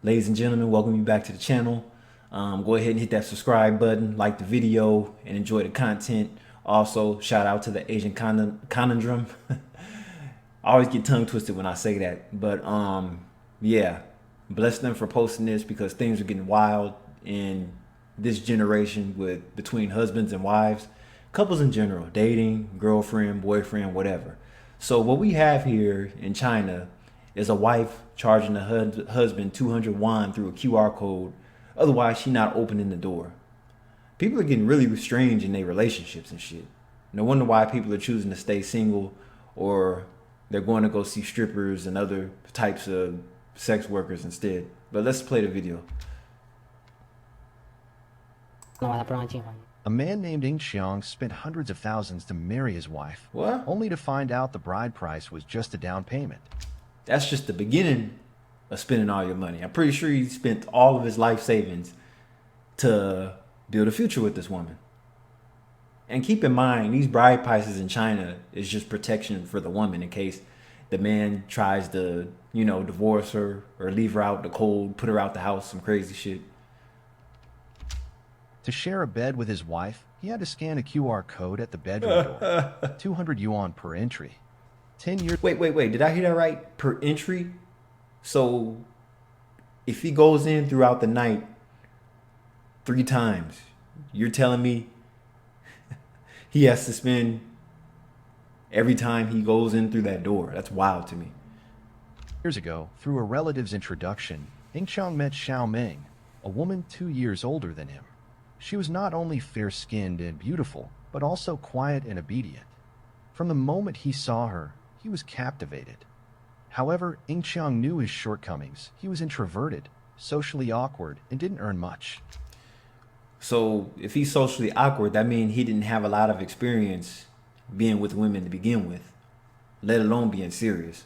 Ladies and gentlemen, welcome you back to the channel. Go ahead and hit that subscribe button, like the video, and enjoy the content. Also, shout out to the Asian conundrum. I always get tongue twisted when I say that, but yeah, bless them for posting this because things are getting wild in this generation with between husbands and wives, couples in general, dating, girlfriend, boyfriend, whatever. So what we have here in China is a wife charging the husband 200 yuan through a QR code. Otherwise, she not opening the door. People are getting really strange in their relationships and shit. No wonder why people are choosing to stay single, or they're going to go see strippers and other types of sex workers instead. But let's play the video. A man named Ing Xiang spent hundreds of thousands to marry his wife, What? only to find out the bride price was just a down payment. That's just the beginning of spending all your money. I'm pretty sure he spent all of his life savings to build a future with this woman. And keep in mind, these bride prices in China is just protection for the woman in case the man tries to, divorce her or leave her out in the cold, put her out the house, some crazy shit. To share a bed with his wife, he had to scan a QR code at the bedroom door. 200 yuan per entry. 10 years. Wait. Did I hear that right? Per entry? So if he goes in throughout the night 3 times, you're telling me he has to spend every time he goes in through that door? That's wild to me. Years ago, through a relative's introduction, Ing Xiang met Xiao Ming, a woman 2 years older than him. She was not only fair-skinned and beautiful, but also quiet and obedient. From the moment he saw her, he was captivated. However, Ing Xiang knew his shortcomings. He was introverted, socially awkward, and didn't earn much. So if he's socially awkward, that means he didn't have a lot of experience being with women to begin with, let alone being serious.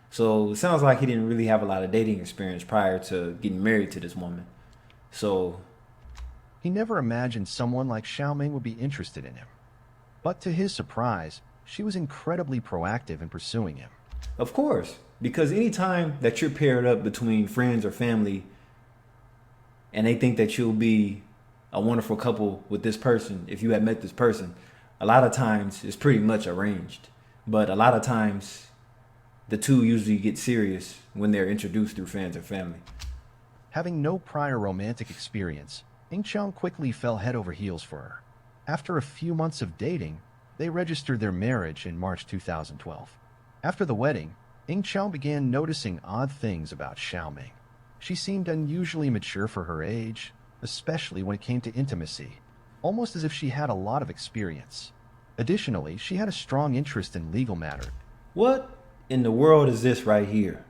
So it sounds like he didn't really have a lot of dating experience prior to getting married to this woman. So He never imagined someone like Xiao Ming would be interested in him. But to his surprise, she was incredibly proactive in pursuing him. of course, because anytime that you're paired up between friends or family and they think that you'll be a wonderful couple with this person, if you had met this person, a lot of times it's pretty much arranged. But a lot of times the two usually get serious when they're introduced through friends or family. Having no prior romantic experience, Ing Xiang quickly fell head over heels for her. After a few months of dating, they registered their marriage in March 2012. After the wedding, Ing Xiang began noticing odd things about Xiao Ming. She seemed unusually mature for her age, especially when it came to intimacy, almost as if she had a lot of experience. Additionally, she had a strong interest in legal matters. What in the world is this right here?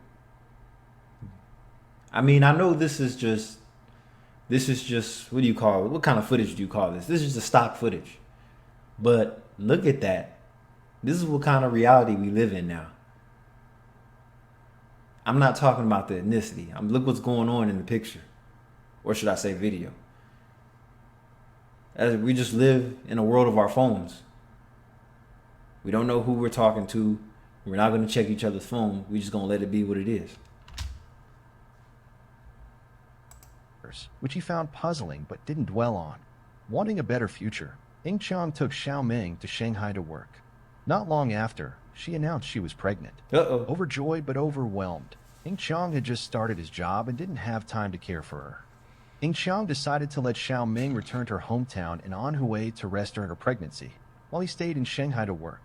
I mean, I know this is just, what do you call it? What kind of footage do you call this? This is just stock footage. But look at that. This is what kind of reality we live in now. I'm not talking about the ethnicity. Look what's going on in the picture. Or should I say video. As we just live in a world of our phones. We don't know who we're talking to. We're not going to check each other's phone. We're just going to let it be what it is. Which he found puzzling but didn't dwell on. Wanting a better future, Ing Xiang took Xiao Ming to Shanghai to work. Not long after, she announced she was pregnant. Uh-oh. Overjoyed but overwhelmed, Ing Xiang had just started his job and didn't have time to care for her. Ing Xiang decided to let Xiao Ming return to her hometown and on her way to rest during her pregnancy, while he stayed in Shanghai to work.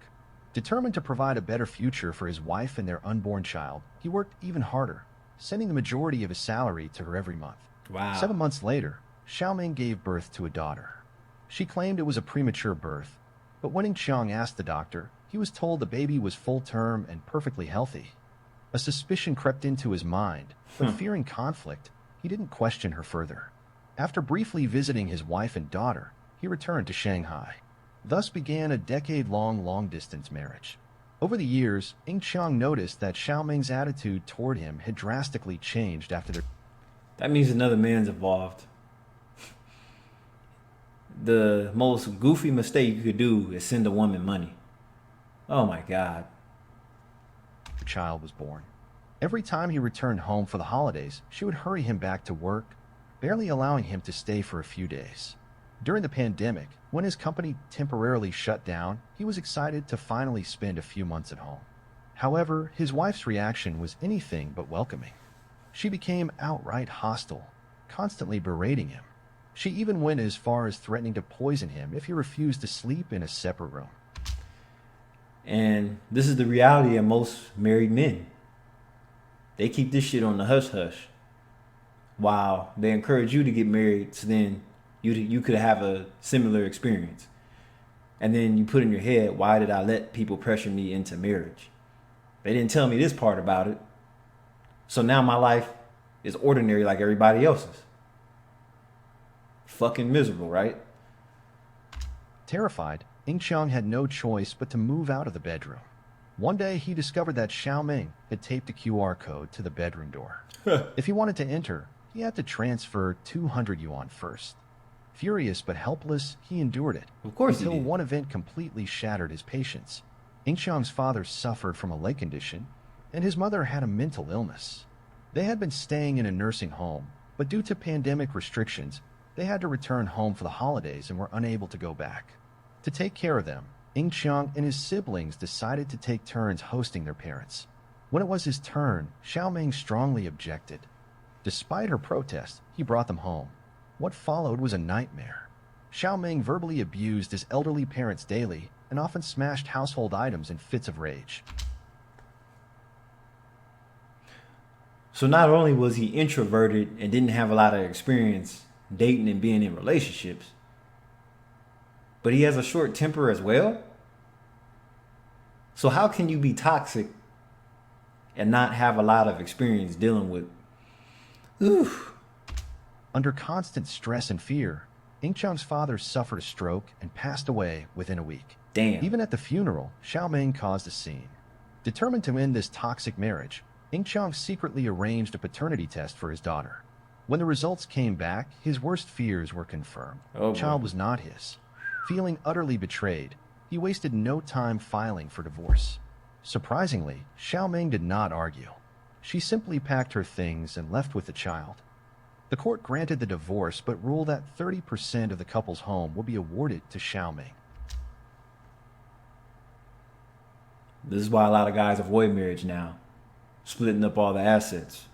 Determined to provide a better future for his wife and their unborn child, he worked even harder, sending the majority of his salary to her every month. Wow. 7 months later, Xiao Ming gave birth to a daughter. She claimed it was a premature birth, but when Ing Xiang asked the doctor, he was told the baby was full-term and perfectly healthy. A suspicion crept into his mind, but fearing conflict, he didn't question her further. After briefly visiting his wife and daughter, he returned to Shanghai. Thus began a decade-long long-distance marriage. Over the years, Ing Xiang noticed that Xiao Ming's attitude toward him had drastically changed after their... That means another man's involved. The most goofy mistake you could do is send a woman money. Oh my God. child was born. Every time he returned home for the holidays, she would hurry him back to work, barely allowing him to stay for a few days. During the pandemic, when his company temporarily shut down, he was excited to finally spend a few months at home. However, his wife's reaction was anything but welcoming. She became outright hostile, constantly berating him. She even went as far as threatening to poison him if he refused to sleep in a separate room. And this is the reality of most married men. They keep this shit on the hush hush, while they encourage you to get married, so then you could have a similar experience. And then you put in your head, why did I let people pressure me into marriage? They didn't tell me this part about it. So now my life is ordinary like everybody else's. Fucking miserable, right? Terrified, Xiang had no choice but to move out of the bedroom. One day, he discovered that Xiaoming had taped a QR code to the bedroom door. If he wanted to enter, he had to transfer 200 yuan first. Furious but helpless, he endured it. Of course he until did. one event completely shattered his patience. Xiang's father suffered from a leg condition, and his mother had a mental illness. They had been staying in a nursing home, but due to pandemic restrictions, they had to return home for the holidays and were unable to go back. To take care of them, Xiang and his siblings decided to take turns hosting their parents. When it was his turn, Xiaoming strongly objected. Despite her protest, he brought them home. What followed was a nightmare. Xiaoming verbally abused his elderly parents daily and often smashed household items in fits of rage. So not only was he introverted and didn't have a lot of experience dating and being in relationships, but he has a short temper as well. So how can you be toxic and not have a lot of experience dealing with? Oof. Under constant stress and fear, Xiang's father suffered a stroke and passed away within a week. Damn. Even at the funeral, Xiaoming caused a scene. Determined to end this toxic marriage, Xiang secretly arranged a paternity test for his daughter. When the results came back, his worst fears were confirmed. Oh, The child boy. was not his. Feeling utterly betrayed, he wasted no time filing for divorce. Surprisingly, Xiaoming did not argue. She simply packed her things and left with the child. The court granted the divorce but ruled that 30% of the couple's home will be awarded to Xiaoming. This is why a lot of guys avoid marriage now, splitting up all the assets.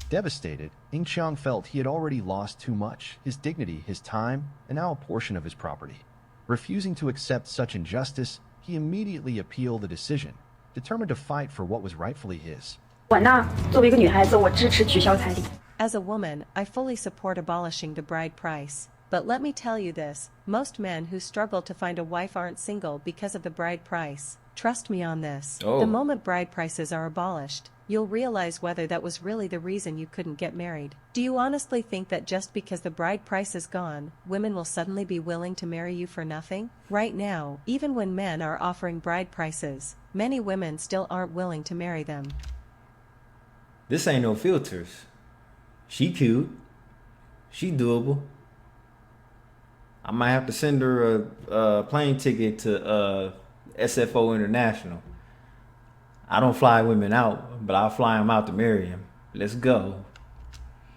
Devastated, Xiang felt he had already lost too much, his dignity, his time, and now a portion of his property. Refusing to accept such injustice, he immediately appealed the decision, determined to fight for what was rightfully his. 我呢，作为一个女孩子，我支持取消彩礼。 As a woman, I fully support abolishing the bride price. But let me tell you this, most men who struggle to find a wife aren't single because of the bride price. Trust me on this. Oh. The moment bride prices are abolished, you'll realize whether that was really the reason you couldn't get married. Do you honestly think that just because the bride price is gone, women will suddenly be willing to marry you for nothing? Right now, even when men are offering bride prices, many women still aren't willing to marry them. This ain't no filters. She cute. She doable. I might have to send her a plane ticket to SFO International. I don't fly women out, but I'll fly them out to marry them. Let's go.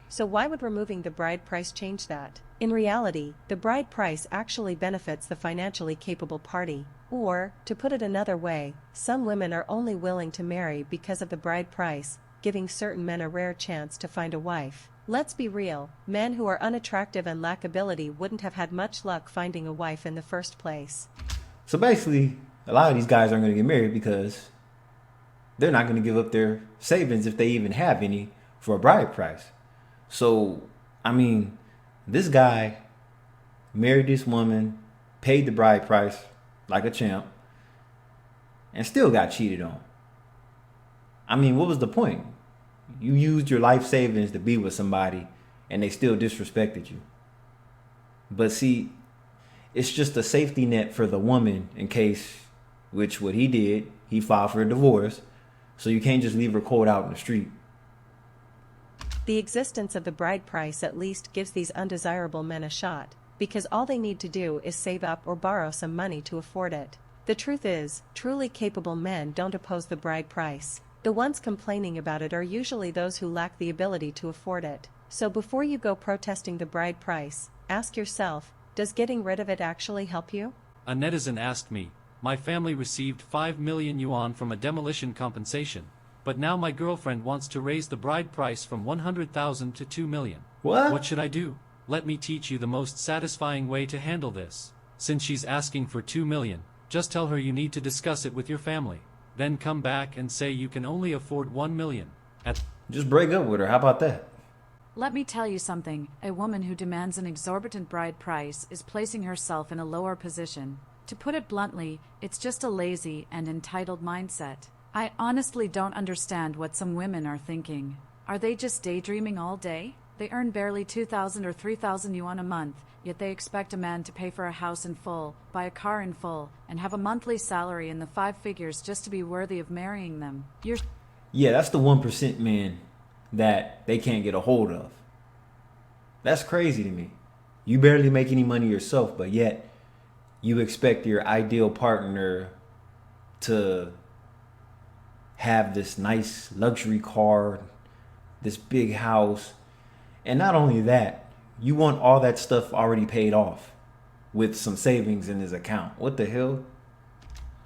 So why would removing the bride price change that? In reality, the bride price actually benefits the financially capable party. Or, to put it another way, some women are only willing to marry because of the bride price, giving certain men a rare chance to find a wife. Let's be real, men who are unattractive and lack ability wouldn't have had much luck finding a wife in the first place. So basically, a lot of these guys aren't going to get married because they're not going to give up their savings, if they even have any, for a bride price. So, I mean, this guy married this woman, paid the bride price like a champ, and still got cheated on. I mean, what was the point? You used your life savings to be with somebody and they still disrespected you. But see, it's just a safety net for the woman in case, which what he did, he filed for a divorce. So you can't just leave her cold out in the street. The existence of the bride price at least gives these undesirable men a shot, because all they need to do is save up or borrow some money to afford it. The truth is, truly capable men don't oppose the bride price. The ones complaining about it are usually those who lack the ability to afford it. So before you go protesting the bride price, ask yourself, does getting rid of it actually help you? A netizen asked me, my family received 5 million yuan from a demolition compensation, but now my girlfriend wants to raise the bride price from 100,000 to 2 million. What should I do? Let me teach you the most satisfying way to handle this. Since she's asking for 2 million, just tell her you need to discuss it with your family. Then come back and say you can only afford 1 million. Just break up with her. How about that? Let me tell you something. A woman who demands an exorbitant bride price is placing herself in a lower position. To put it bluntly, it's just a lazy and entitled mindset. I honestly don't understand what some women are thinking. Are they just daydreaming all day? They earn barely 2,000 or 3,000 yuan a month, yet they expect a man to pay for a house in full, buy a car in full, and have a monthly salary in the 5 figures just to be worthy of marrying them. Yeah, that's the 1% man that they can't get a hold of. That's crazy to me. You barely make any money yourself, but yet you expect your ideal partner to have this nice luxury car, this big house. And not only that, you want all that stuff already paid off with some savings in his account. What the hell?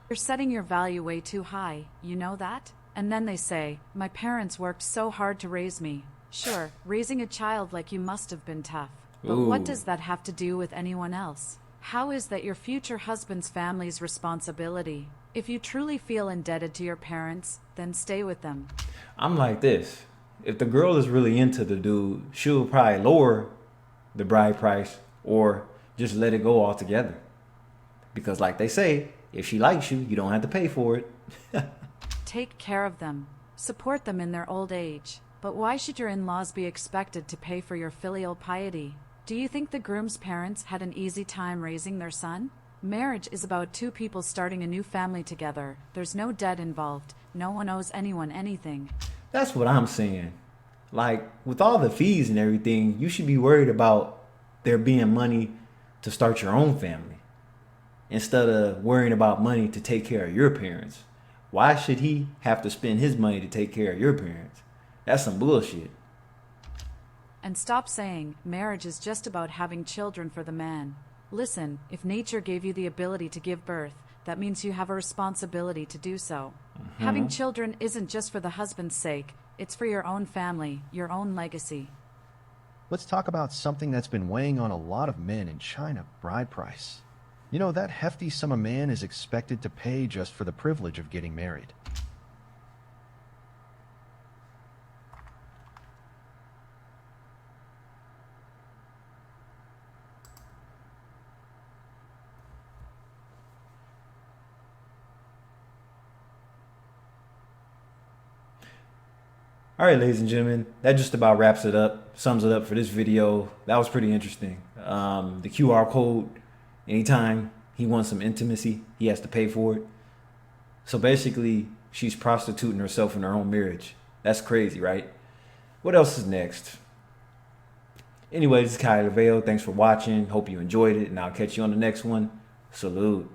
You're setting your value way too high. You know that? And then they say, my parents worked so hard to raise me. Sure, raising a child like you must have been tough. But what does that have to do with anyone else? How is that your future husband's family's responsibility? If you truly feel indebted to your parents, then stay with them. I'm like this. If the girl is really into the dude, she'll probably lower the bride price or just let it go altogether. Because like they say, if she likes you, you don't have to pay for it. Take care of them. Support them in their old age. But why should your in-laws be expected to pay for your filial piety? Do you think the groom's parents had an easy time raising their son? Marriage is about 2 people starting a new family together. There's no debt involved. No one owes anyone anything. That's what I'm saying. Like, with all the fees and everything, you should be worried about there being money to start your own family instead of worrying about money to take care of your parents. Why should he have to spend his money to take care of your parents? That's some bullshit. And stop saying marriage is just about having children for the man. Listen, if nature gave you the ability to give birth, that means you have a responsibility to do so. Having children isn't just for the husband's sake, it's for your own family, your own legacy. Let's talk about something that's been weighing on a lot of men in China, bride price. You know, that hefty sum a man is expected to pay just for the privilege of getting married. All right, ladies and gentlemen, that just about wraps it up, sums it up for this video. That was pretty interesting. The QR code, anytime he wants some intimacy, he has to pay for it. So basically, she's prostituting herself in her own marriage. That's crazy, right? What else is next? Anyway, this is Kai LaVale. Thanks for watching. Hope you enjoyed it, and I'll catch you on the next one. Salute.